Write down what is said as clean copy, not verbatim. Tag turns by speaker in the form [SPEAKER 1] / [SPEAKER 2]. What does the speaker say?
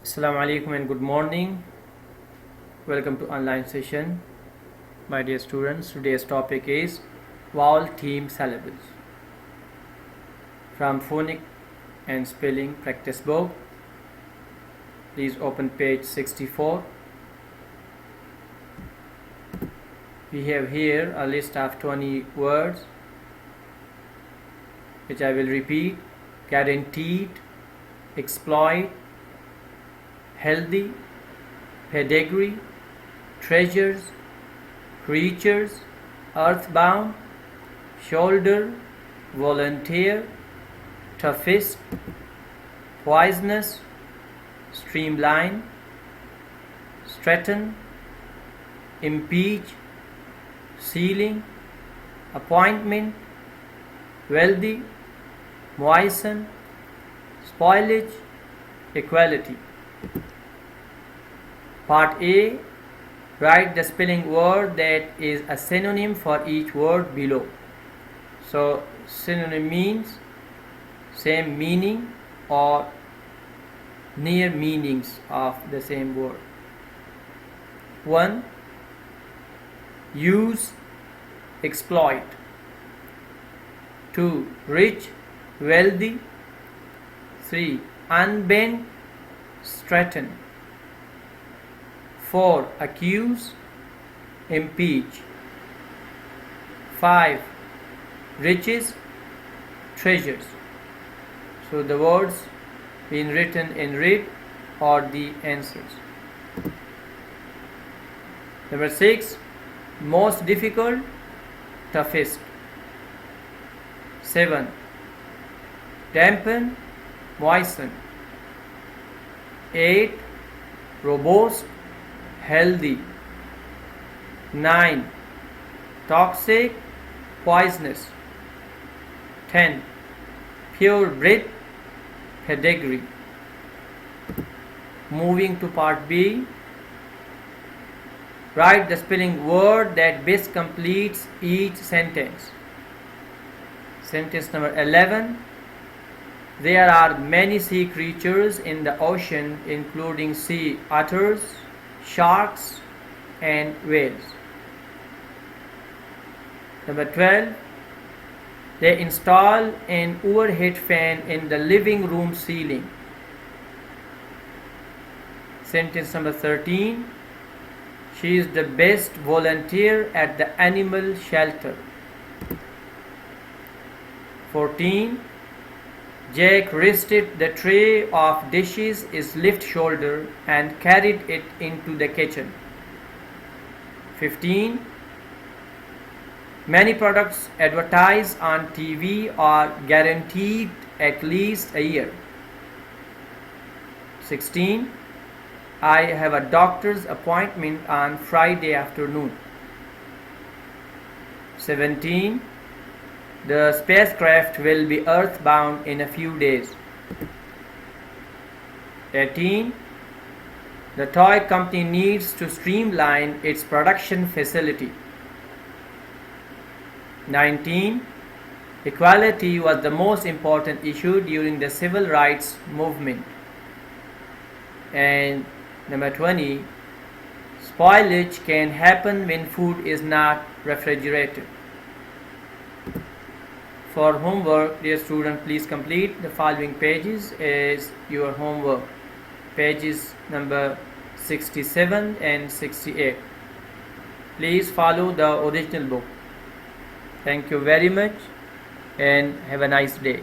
[SPEAKER 1] Assalamu alaikum and good morning. Welcome to online session. My dear students, today's topic is vowel theme syllables from phonic and spelling practice book. Please open page 64. We have here a list of 20 words which I will repeat: guaranteed, exploit, healthy, pedigree, treasures, creatures, earthbound, shoulder, volunteer, toughest, poisonous, streamline, straighten, impeach, sealing, appointment, wealthy, moisten, spoilage, equality. Part A. Write the spelling word that is a synonym for each word below. So synonym means same meaning or near meanings of the same word. 1. Use, exploit. 2. Rich, wealthy. 3. Unbend, straighten. 4. Accuse, impeach. 5. Riches, treasures. So the words being written in red are the answers. Number 6. Most difficult, toughest. 7. Dampen, moisten. 8. Robust, healthy. 9. Toxic, poisonous. 10. Purebred, pedigree. Moving to part B. Write the spelling word that best completes each sentence. Sentence number 11. There are many sea creatures in the ocean, including sea otters, sharks, and whales. Number 12. They install an overhead fan in the living room ceiling. Sentence number 13. She is the best volunteer at the animal shelter. 14. Jack rested the tray of dishes his left shoulder and carried it into the kitchen. 15. Many products advertised on TV are guaranteed at least a year. 16. I have a doctor's appointment on Friday afternoon. 17. The spacecraft will be earthbound in a few days. 18. The toy company needs to streamline its production facility. 19. Equality was the most important issue during the civil rights movement. And number 20. Spoilage can happen when food is not refrigerated. For homework, dear student, please complete the following pages as your homework. Pages number 67 and 68. Please follow the original book. Thank you very much and have a nice day.